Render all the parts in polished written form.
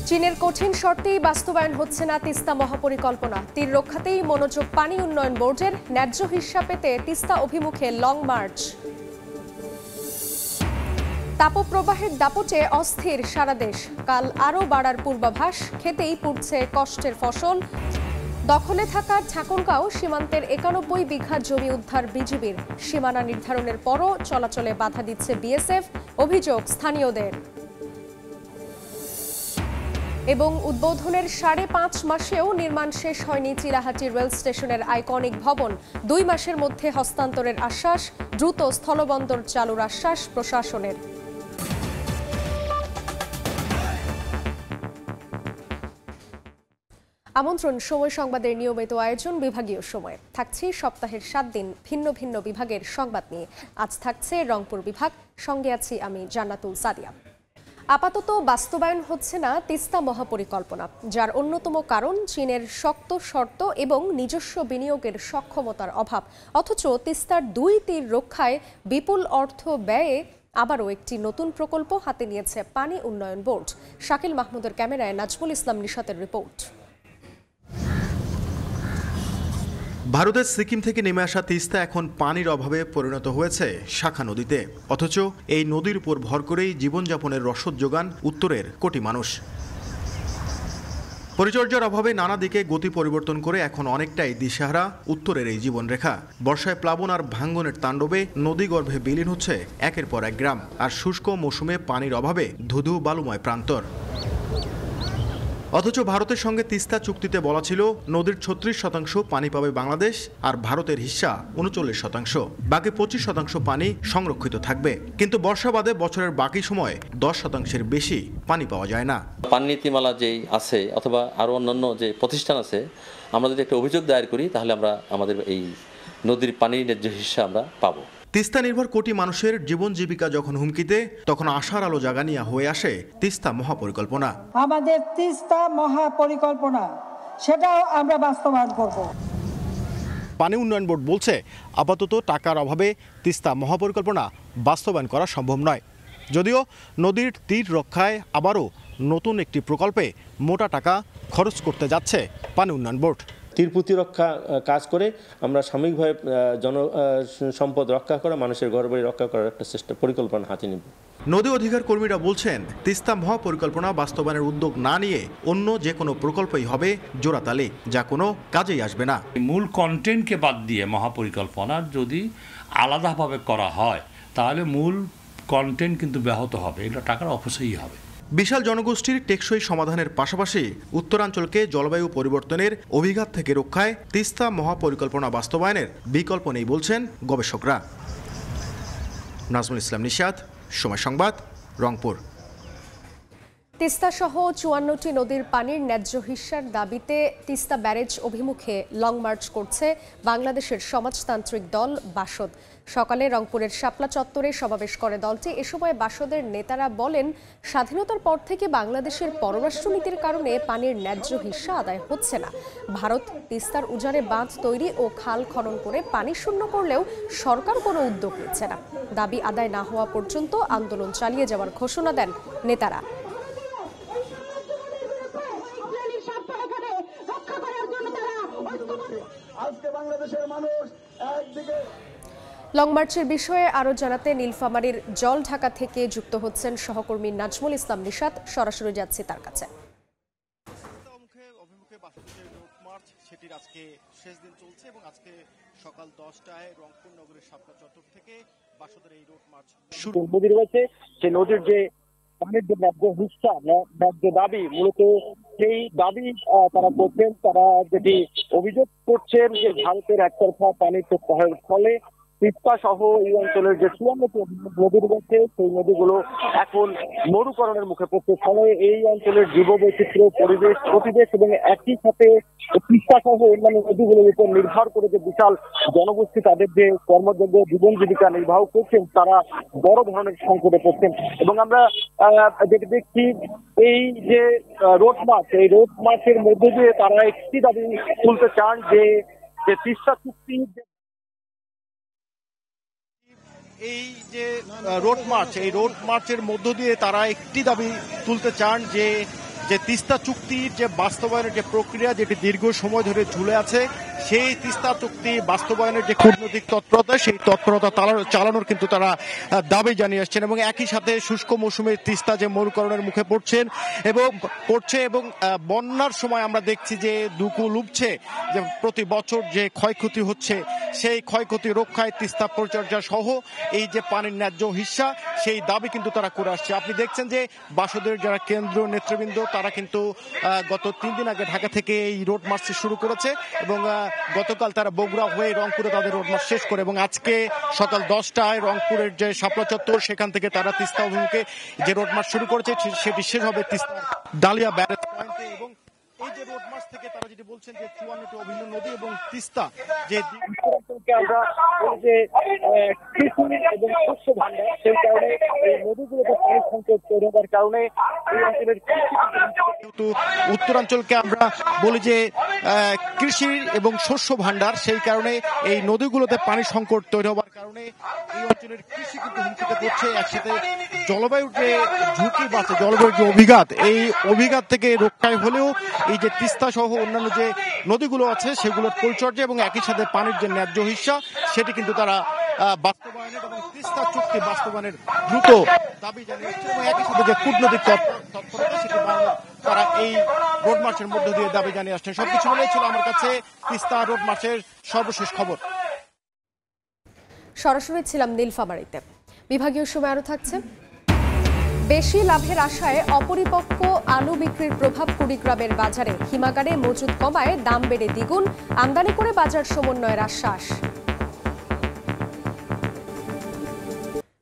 চীনের কঠিন শর্তেই বাস্তবায়ন হচ্ছে না তিস্তা মহাপরিকল্পনা। তীর রক্ষাতেই মনোযোগ পানি উন্নয়ন বোর্ডের। ন্যায্য হিস্যা পেতে তিস্তা অভিমুখে লং মার্চ। তাপপ্রবাহের দাপটে অস্থির সারা দেশ। কাল আরও বাড়ার পূর্বাভাস। খেতেই পুড়ছে কষ্টের ফসল। দখলে থাকা ঠাকুরগাঁও সীমান্তের ৯১ বিঘা জমি উদ্ধার বিজিবির। সীমানা নির্ধারণের পরও চলাচলে বাধা দিচ্ছে বিএসএফ, অভিযোগ স্থানীয়দের। এবং উদ্বোধনের ৫.৫ মাসেও নির্মাণ শেষ হয়নি চিলাহাটি রেল স্টেশনের আইকনিক ভবন। ২ মাসের মধ্যে হস্তান্তরের আশ্বাস। দ্রুত স্থলবন্দর চালুর আশ্বাস প্রশাসনের। আমন্ত্রণ সময় সংবাদের নিয়মিত আয়োজন বিভাগীয় সময়। থাকছি সপ্তাহের ৭ দিন ভিন্ন ভিন্ন বিভাগের সংবাদ নিয়ে। আজ থাকছে রংপুর বিভাগ, সঙ্গে আছি আমি জান্নাতুল সাদিয়া। আপাতত বাস্তবায়ন হচ্ছে না তিস্তা মহাপরিকল্পনা, যার অন্যতম কারণ চীনের শক্ত শর্ত এবং নিজস্ব বিনিয়োগের সক্ষমতার অভাব। অথচ তিস্তার ২ তীর রক্ষায় বিপুল অর্থ ব্যয়ে আবারও একটি নতুন প্রকল্প হাতে নিয়েছে পানি উন্নয়ন বোর্ড। শাকিল মাহমুদের ক্যামেরায় নাজমুল ইসলাম নিশাতের রিপোর্ট। ভারতের সিকিম থেকে নেমে আসা তিস্তা এখন পানির অভাবে পরিণত হয়েছে শাখা নদীতে। অথচ এই নদীর উপর ভর করেই জীবনযাপনের রসদ যোগান উত্তরের কোটি মানুষ। পরিচর্যার অভাবে নানা দিকে গতি পরিবর্তন করে এখন অনেকটাই দিশেহারা উত্তরের এই জীবনরেখা। বর্ষায় প্লাবন আর ভাঙ্গনের তাণ্ডবে নদীগর্ভে বিলীন হচ্ছে একের পর এক গ্রাম। আর শুষ্ক মৌসুমে পানির অভাবে ধুধু বালুময় প্রান্তর। অথচ ভারতের সঙ্গে তিস্তা চুক্তিতে বলা ছিল নদীর ৩৬% পানি পাবে বাংলাদেশ, আর ভারতের হিস্সা ৩৯%। বাকি ২৫% পানি সংরক্ষিত থাকবে। কিন্তু বর্ষা বাদে বছরের বাকি সময় 10%-এর বেশি পানি পাওয়া যায় না। পানি নীতিমালা যেই আছে অথবা আরও অন্যান্য যে প্রতিষ্ঠান আছে, আমরা যদি একটা অভিযোগ দায়ের করি তাহলে আমরা আমাদের এই নদীর পানির ন্যায্য হিস্সা আমরা পাবো। তিস্তা নির্ভর কোটি মানুষের জীবন জীবিকা যখন হুমকিতে, তখন আশার আলো জাগানিয়া হয়ে আসে তিস্তা মহাপরিকল্পনা। আমাদের তিস্তা মহাপরিকল্পনা, সেটাও আমরা বাস্তবায়ন করব। পানি উন্নয়ন বোর্ড বলছে আপাতত টাকার অভাবে তিস্তা মহাপরিকল্পনা বাস্তবায়ন করা সম্ভব নয়। যদিও নদীর তীর রক্ষায় আবারও নতুন একটি প্রকল্পে মোটা টাকা খরচ করতে যাচ্ছে পানি উন্নয়ন বোর্ড। তীর প্রতিরক্ষা কাজ করে আমরা সাময়িকভাবে সম্পদ রক্ষা করা, মানুষের ঘরবাড়ি রক্ষা করার একটা চেষ্টা পরিকল্পনা হাতে নেব। নদী অধিকার কর্মীরা বলছেন তিস্তা মহাপরিকল্পনা বাস্তবায়নের উদ্যোগ না নিয়ে অন্য যে কোনো প্রকল্পই হবে জোড়াতালি, যা কোনো কাজেই আসবে না। মূল কন্টেন্টকে বাদ দিয়ে মহাপরিকল্পনা যদি আলাদাভাবে করা হয় তাহলে মূল কন্টেন্ট কিন্তু ব্যাহত হবে, এটা টাকার অপচয়ই হবে। বিশাল জনগোষ্ঠীর টেকসই সমাধানের পাশাপাশি উত্তরাঞ্চলকে জলবায়ু পরিবর্তনের অভিঘাত থেকে রক্ষায় তিস্তা মহাপরিকল্পনা বাস্তবায়নের বিকল্প নেই বলছেন গবেষকরা। নাজমুল ইসলাম নিশাত, সময় সংবাদ, রংপুর। তিস্তা সহ ৫৪টি নদীর পানির ন্যায্য হিস্যার দাবিতে তিস্তা ব্যারেজ অভিমুখে লং মার্চ করছে বাংলাদেশের সমাজতান্ত্রিক দল বাসদ। সকালে রংপুরের শাপলা চত্বরে সমাবেশ করে দলটি। এ সময় বাসদের নেতারা বলেন, স্বাধীনতার পর থেকে বাংলাদেশের পররাষ্ট্রনীতির কারণে পানির ন্যায্য হিস্যা আদায় হচ্ছে না। ভারত তিস্তার উজানে বাঁধ তৈরি ও খাল খনন করে পানি শূন্য করলেও সরকার কোনো উদ্যোগ নিচ্ছে না। দাবি আদায় না হওয়া পর্যন্ত আন্দোলন চালিয়ে যাওয়ার ঘোষণা দেন নেতারা। লং মার্চের বিষয়ে আরো জানাতে নীলফামারীর জল ঢাকা থেকে যুক্ত হচ্ছেন সহকর্মী নাজমুল ইসলাম নিশাত। সরাসরি যাচ্ছি তার কাছে। সেটির আজকে শেষ দিন চলছে এবং আজকে সকাল 10টায় রংপুর নগরের শাপলা চত্বর থেকে বাসদের এই রোড মার্চ শুরু হয়েছে। সেই নদীর যে পানির যে ন্যায্য হিস্সা, ন্যায্য দাবি, মূলত সেই দাবি তারা করছেন। তারা যেটি অভিযোগ করছেন যে ভারতের একতরফা পানি প্রত্যাহারের ফলে তিস্তা সহ এই অঞ্চলের যে ৫৪টি নদী রয়েছে সেই নদীগুলো এখন মরুকরণের মুখে পড়ছে। ফলে এই অঞ্চলের জীববৈচিত্র্য, পরিবেশ, প্রতিবেশ এবং একই সাথে তিস্তা সহ অন্যান্য নদীগুলোর উপর নির্ভর করে যে বিশাল জনগোষ্ঠী তাদের যে কর্মযোগ্য জীবন জীবিকা নির্বাহ করছেন, তারা বড় ধরনের সংকটে পড়ছেন। এবং আমরা যেটি দেখছি, এই যে রোড মার্চ, এই রোড মার্চের মধ্যে দিয়ে তারা একটি দাবি তুলতে চান যে তিস্তা চুক্তি, এই যে রোড মার্চ, এই রোড মার্চের মধ্য দিয়ে তারা একটি দাবি তুলতে চান যে যে তিস্তা চুক্তির যে বাস্তবায়নের যে প্রক্রিয়া, যেটি দীর্ঘ সময় ধরে ঝুলে আছে, সেই তিস্তা চুক্তি বাস্তবায়নের যে কূটনৈতিক তৎপরতা, সেই তৎপরতা চালানোর কিন্তু তারা দাবি জানিয়ে আসছেন। এবং একই সাথে শুষ্ক মৌসুমে তিস্তা যে মরুকরণের মুখে পড়ছে এবং বন্যার সময় আমরা দেখছি যে দুকুল উপছে, যে প্রতি বছর যে ক্ষয়ক্ষতি হচ্ছে, সেই ক্ষয়ক্ষতি রক্ষায় তিস্তা পরিচর্যা সহ এই যে পানির ন্যায্য হিস্সা, সেই দাবি কিন্তু তারা করে আসছে। আপনি দেখছেন যে বাসদের যারা কেন্দ্রীয় নেতৃবৃন্দ, তারা কিন্তু গত 3 দিন আগে ঢাকা থেকে এই রোড মার্চ শুরু করেছে এবং গতকাল তারা বগুড়া হয়ে রংপুরে তাদের রোড মার্চ শেষ করে এবং আজকে সকাল 10টায় রংপুরের যে শাপলা চত্বর, সেখান থেকে তারা তিস্তা অভিমুখে যে রোড মার্চ শুরু করেছে, সেটি শেষ হবে তিস্তার ডালিয়া ব্যারেজ পয়েন্টে। এবং এই যে রোড মার্চ থেকে তারা যেটি বলছেন যে 54টি অভিন্ন নদী এবং তিস্তা যে আমরা যে কৃষি এবং শস্য ভাণ্ডার, সেই কারণে এই নদীগুলোতে পানি সংকট তৈরি হওয়ার কারণে এই অঞ্চলের যেহেতু উত্তরাঞ্চলকে আমরা বলি যে কৃষি এবং শস্য ভাণ্ডার, সেই কারণে এই নদীগুলোতে পানি সংকট তৈরি হওয়ার কারণে এই অঞ্চলের কৃষি কিন্তু হুমকিতে পড়ছে। একসাথে জলবায়ুর যে ঝুঁকি বাড়ছে, জলবায়ুর যে অভিঘাত, এই অভিঘাত থেকে রক্ষায় হলেও এই যে তিস্তা সহ অন্যান্য যে নদীগুলো আছে সেগুলোর পরিচর্যা এবং একই সাথে পানির যে ন্যায্য হিস্সা, সেটি কিন্তু তারা বাস্তবায়নের এবং তিস্তা চুক্তি বাস্তবায়নের দ্রুত দাবি জানিয়েছে এবং একই সাথে যে কূটনৈতিক তৎপরতা, সেটি তারা এই রোড মার্চের মধ্য দিয়ে দাবি জানিয়ে আসছেন। সবকিছু মিলিয়ে ছিল আমার কাছে তিস্তা রোড মার্চের সর্বশেষ খবর। সরাসরি ছিলাম নীলফামারীতে। বিভাগীয় সময় আরও থাকছে। বেশি লাভের আশায় অপরিপক্ক আলু বিক্রির প্রভাব কুড়িগ্রামের বাজারে। হিমাগারে মজুদ কমায় দাম বেড়ে দ্বিগুণ, আমদানি করে বাজার সমন্বয়ের আশ্বাস।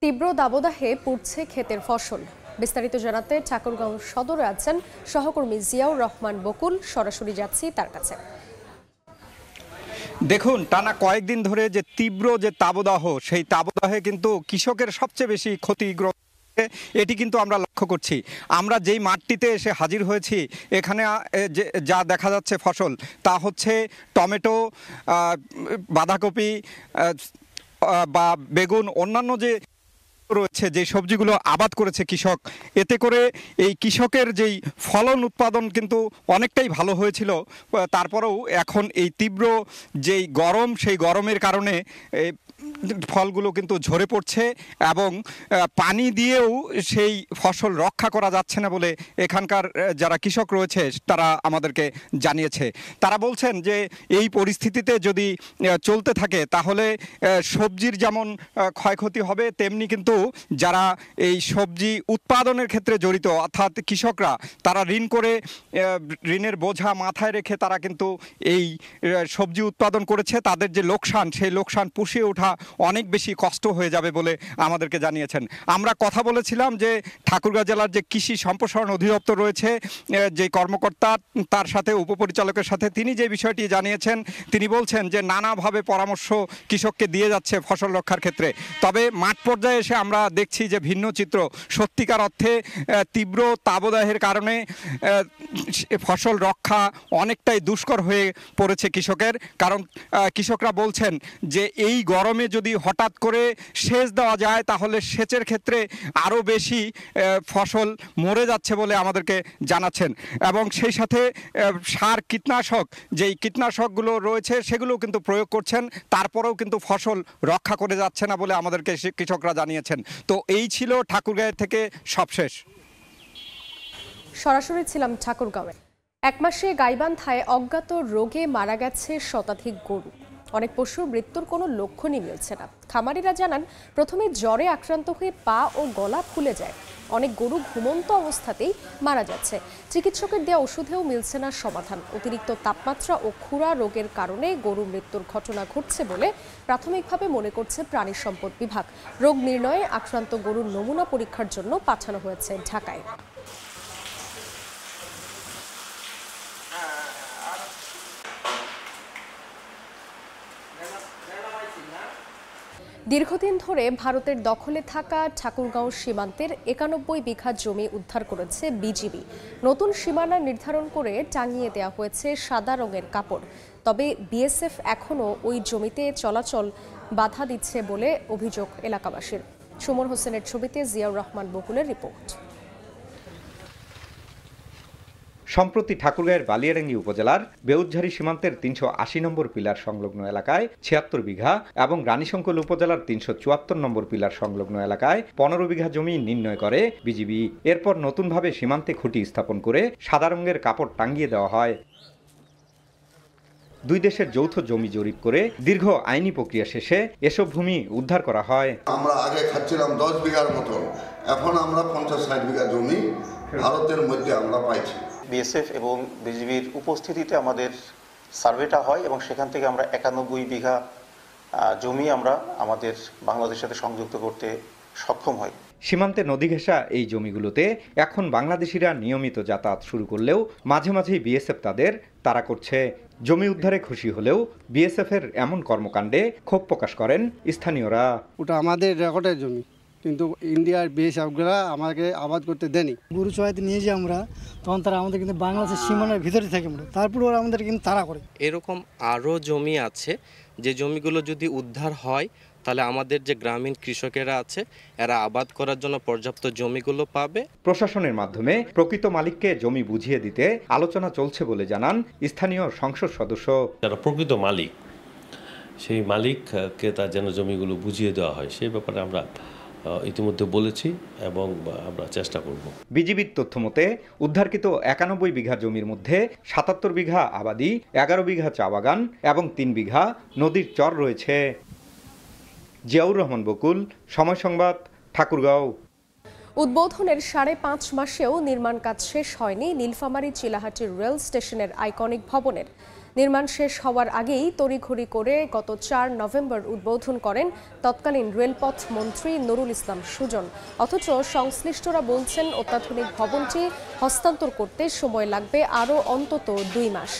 তীব্র দাবদাহে পুড়ছে ক্ষেতের ফসল। বিস্তারিত জানাতে ঠাকুরগাঁও সদরে আছেন সহকর্মী জিয়াউর রহমান বকুল। সরাসরি যাচ্ছি তার কাছে। দেখুন, টানা কয়েকদিন ধরে যে তীব্র যে তাবদাহ, সেই তাবদাহে কিন্তু কৃষকের সবচেয়ে বেশি ক্ষতিগ্রস্ত, এটি কিন্তু আমরা লক্ষ্য করছি। আমরা যেই মাঠটিতে এসে হাজির হয়েছি, এখানে যা দেখা যাচ্ছে ফসল, তা হচ্ছে টমেটো, বাঁধাকপি বা বেগুন, অন্যান্য যে রয়েছে, যে সবজিগুলো আবাদ করেছে কৃষক, এতে করে এই কৃষকের যেই ফলন উৎপাদন কিন্তু অনেকটাই ভালো হয়েছিল। তারপরেও এখন এই তীব্র যেই গরম, সেই গরমের কারণে ফলগুলো কিন্তু ঝরে পড়ছে এবং পানি দিয়েও সেই ফসল রক্ষা করা যাচ্ছে না বলে এখানকার যারা কৃষক রয়েছে তারা আমাদেরকে জানিয়েছে। তারা বলছেন যে এই পরিস্থিতিতে যদি চলতে থাকে তাহলে সবজির যেমন ক্ষয়ক্ষতি হবে, তেমনি কিন্তু যারা এই সবজি উৎপাদনের ক্ষেত্রে জড়িত অর্থাৎ কৃষকরা, তারা ঋণ করে ঋণের বোঝা মাথায় রেখে তারা কিন্তু এই সবজি উৎপাদন করেছে, তাদের যে লোকসান, সেই লোকসান পুষিয়ে ওঠা অনেক বেশি কষ্ট হয়ে যাবে বলে আমাদেরকে জানিয়েছেন। আমরা কথা বলেছিলাম যে ঠাকুরগাঁও জেলার যে কৃষি সম্প্রসারণ অধিদপ্তর রয়েছে, যে কর্মকর্তা, তার সাথে উপপরিচালকের সাথে তিনি যে বিষয়টি জানিয়েছেন, তিনি বলছেন যে নানাভাবে পরামর্শ কৃষককে দিয়ে যাচ্ছে ফসল রক্ষার ক্ষেত্রে। তবে মাঠ পর্যায়ে এসে আমরা দেখছি যে ভিন্ন চিত্র। সত্যিকার অর্থে তীব্র তাবদাহের কারণে ফসল রক্ষা অনেকটাই দুষ্কর হয়ে পড়েছে কৃষকের। কারণ কৃষকরা বলছেন যে এই গরমে যদি হঠাৎ করে সেচ দেওয়া যায় তাহলে সেচের ক্ষেত্রে আরও বেশি ফসল মরে যাচ্ছে বলে আমাদেরকে জানাচ্ছেন। এবং সেই সাথে সার, কীটনাশক, যেই কীটনাশকগুলো রয়েছে সেগুলো কিন্তু প্রয়োগ করছেন, তারপরেও কিন্তু ফসল রক্ষা করে যাচ্ছে না বলে আমাদেরকে কৃষকরা জানিয়েছেন। তো এই ছিল ঠাকুরগাঁও থেকে সবশেষ। সরাসরি ছিলাম ঠাকুরগাঁওয়ে। 1 মাসে গাইবান্ধায় অজ্ঞাত রোগে মারা গেছে শতাধিক গরু। অনেক পশুর মৃত্যুর কোনো লক্ষণই মিলছে না। খামারিরা জানান, প্রথমে জ্বরে আক্রান্ত হয়ে পা ও গলা ফুলে যায়। অনেক গরু ঘুমন্ত অবস্থাতেই মারা যাচ্ছে। চিকিৎসকের দেওয়া ওষুধেও মিলছে না সমাধান। অতিরিক্ত তাপমাত্রা ও খুরা রোগের কারণে গরু মৃত্যুর ঘটনা ঘটছে বলে প্রাথমিকভাবে মনে করছে প্রাণী সম্পদ বিভাগ। রোগ নির্ণয়ে আক্রান্ত গরুর নমুনা পরীক্ষার জন্য পাঠানো হয়েছে ঢাকায়। দীর্ঘদিন ধরে ভারতের দখলে থাকা ঠাকুরগাঁও সীমান্তের 91 বিঘা জমি উদ্ধার করেছে বিজিবি। নতুন সীমানা নির্ধারণ করে টাঙিয়ে দেওয়া হয়েছে সাদা রঙের কাপড়। তবে বিএসএফ এখনও ওই জমিতে চলাচল বাধা দিচ্ছে বলে অভিযোগ এলাকাবাসীর। সুমন হোসেনের ছবিতে জিয়াউর রহমান বকুলের রিপোর্ট। সম্প্রতি ঠাকুরগাঁয়ের বালিয়াডাঙ্গি উপজেলার বেউজ্ঝারি সীমান্তের 380 নম্বর পিলার সংলগ্ন এলাকায় 76 বিঘা এবং রানীশঙ্কল উপজেলার 374 নম্বর পিলার সংলগ্ন এলাকায় 15 বিঘা জমি নির্ণয় করে বিজিবি। এরপর নতুনভাবে সীমান্তে খুঁটি স্থাপন করে সাদা রঙের কাপড় টাঙ্গিয়ে দেওয়া হয়। দুই দেশের যৌথ জমি জরিপ করে দীর্ঘ আইনি প্রক্রিয়া শেষে এসব ভূমি উদ্ধার করা হয়। আমরা আগে খাচ্ছিলাম 10 বিঘার মতো, এখন আমরা 50-60 বিঘা জমি ভারতের মধ্যে আমরা পাইছি। বিএসএফ এবং বিজিবির উপস্থিতিতে আমাদের সার্ভেটা হয় এবং সেখান থেকে আমরা 91 বিঘা জমি আমরা আমাদের বাংলাদেশের সাথে সংযুক্ত করতে সক্ষম হই। সীমান্তে নদী ঘেঁষা এই জমিগুলোতে এখন বাংলাদেশিরা নিয়মিত যাতায়াত শুরু করলেও মাঝে মাঝেই বিএসএফ তাদের তাড়া করছে। জমি উদ্ধারে খুশি হলেও বিএসএফের এমন কর্মকাণ্ডে ক্ষোভ প্রকাশ করেন স্থানীয়রা। ওটা আমাদের রেকর্ডের জমি, কিন্তু ইন্ডিয়ার বিএসএফরা আমাকে আবাদ করতে দেয়নি। গরু চড়াইতে নিয়ে যাই আমরা, তখন তারা আমাদের কিন্তু বাংলাদেশের সীমানার ভিতরে থাকে আমরা, তারপরে ওরা আমাদের কিন্তু তাড়া করে। এরকম আরও জমি আছে যে জমিগুলো যদি উদ্ধার হয় তাহলে আমাদের যে গ্রামীণ কৃষকেরা আছে এরা আবাদ করার জন্য পর্যাপ্ত জমিগুলো পাবে। প্রশাসনের মাধ্যমে প্রকৃত মালিককে জমি বুঝিয়ে দিতে আলোচনা চলছে বলে জানান স্থানীয় সংসদ সদস্য। যারা প্রকৃত মালিক সেই মালিককে তার যেন জমিগুলো বুঝিয়ে দেওয়া হয় সেই ব্যাপারে আমরা ইতিমধ্যে বলেছি এবং আমরা চেষ্টা করব। বিজিবির তথ্য মতে উদ্ধারকৃত 91 বিঘা জমির মধ্যে 77 বিঘা আবাদি, 11 বিঘা চা বাগান এবং 3 বিঘা নদীর চর রয়েছে। জিয়াউর রহমান বকুল, সময় সংবাদ, ঠাকুরগাঁও। উদ্বোধনের 5.5 মাসেও নির্মাণ কাজ শেষ হয়নি নীলফামারী চিলাহাটি রেল স্টেশনের আইকনিক ভবনের। নির্মাণ শেষ হওয়ার আগেই তড়িঘড়ি করে গত 4 নভেম্বর উদ্বোধন করেন তৎকালীন রেলপথ মন্ত্রী নুরুল ইসলাম সুজন। অথচ সংশ্লিষ্টরা বলছেন অত্যাধুনিক ভবনটি হস্তান্তর করতে সময় লাগবে আরও অন্তত 2 মাস।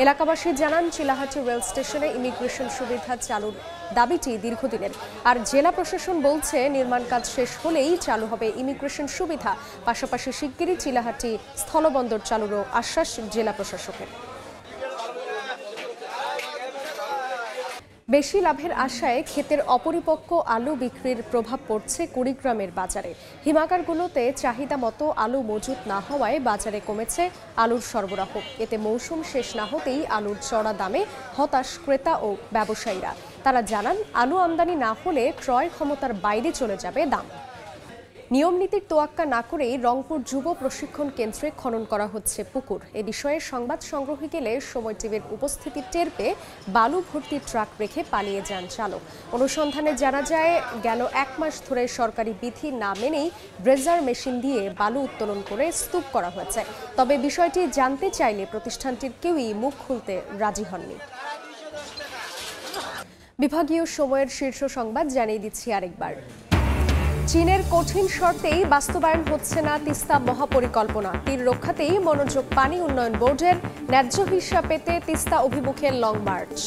এলাকাবাসী জানান চিলাহাটি রেল স্টেশনে ইমিগ্রেশন সুবিধা চালুর দাবিটি দীর্ঘদিনের, আর জেলা প্রশাসন বলছে নির্মাণ কাজ শেষ হলেই চালু হবে ইমিগ্রেশন সুবিধা। পাশাপাশি শিগগিরই চিলাহাটি স্থলবন্দর চালুরও আশ্বাস জেলা প্রশাসকের। বেশি লাভের আশায় ক্ষেতের অপরিপক্ক আলু বিক্রির প্রভাব পড়ছে কুড়িগ্রামের বাজারে। হিমাগারগুলোতে চাহিদা মতো আলু মজুত না হওয়ায় বাজারে কমেছে আলুর সরবরাহ। এতে মৌসুম শেষ না হতেই আলুর চড়া দামে হতাশ ক্রেতা ও ব্যবসায়ীরা। তারা জানান আলু আমদানি না হলে ক্রয় ক্ষমতার বাইরে চলে যাবে দাম। নিয়ম নীতির তোয়াক্কা না করেই রংপুর যুব প্রশিক্ষণ কেন্দ্রে খনন করা হচ্ছে পুকুর। এ বিষয়ে সংবাদ সংগ্রহে গেলে সময় টিভির উপস্থিতি টের পেয়ে বালু ভর্তি ট্রাক রেখে পালিয়ে যান চালক। অনুসন্ধানে জানা যায় গেল 1 মাস ধরে সরকারি বিধি না মেনেই ড্রেজার মেশিন দিয়ে বালু উত্তোলন করে স্তূপ করা হয়েছে। তবে বিষয়টি জানতে চাইলে প্রতিষ্ঠানটির কেউই মুখ খুলতে রাজি হননি। বিভাগীয় সময়ের শীর্ষ সংবাদ জানিয়ে দিচ্ছি আরেকবার। চীনের কঠিন শর্তেই বাস্তবায়ন হচ্ছে না তিস্তা মহাপরিকল্পনা। তীর রক্ষাতেই মনোযোগ পানি উন্নয়ন বোর্ডের, ন্যায্য হিস্যা পেতে তিস্তা অভিমুখে লং মার্চ।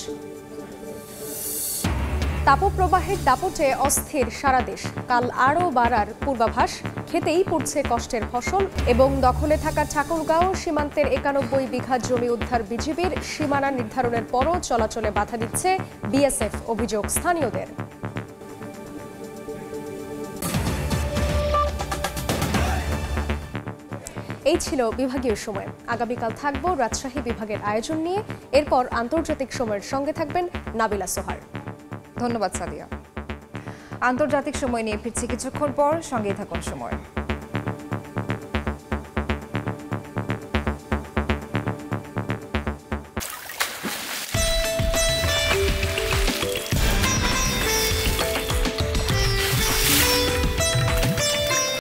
তাপপ্রবাহের দাপটে অস্থির সারা দেশ। কাল আরও বাড়ার পূর্বাভাস। খেতেই পড়ছে কষ্টের ফসল এবং দখলে থাকা ঠাকুরগাঁও সীমান্তের 91 বিঘা জমি উদ্ধার বিজিবির। সীমানা নির্ধারণের পরও চলাচলে বাধা দিচ্ছে বিএসএফ, অভিযোগ স্থানীয়দের। এই ছিল বিভাগীয় সময়। আগামীকাল থাকবো রাজশাহী বিভাগের আয়োজন নিয়ে। এরপর আন্তর্জাতিক সময়ের সঙ্গে থাকবেন নাবিলা সোহার। ধন্যবাদ সাদিয়া। আন্তর্জাতিক সময় নিয়ে ফিরছি কিছুক্ষণ পর, সঙ্গেই থাকুন সময়।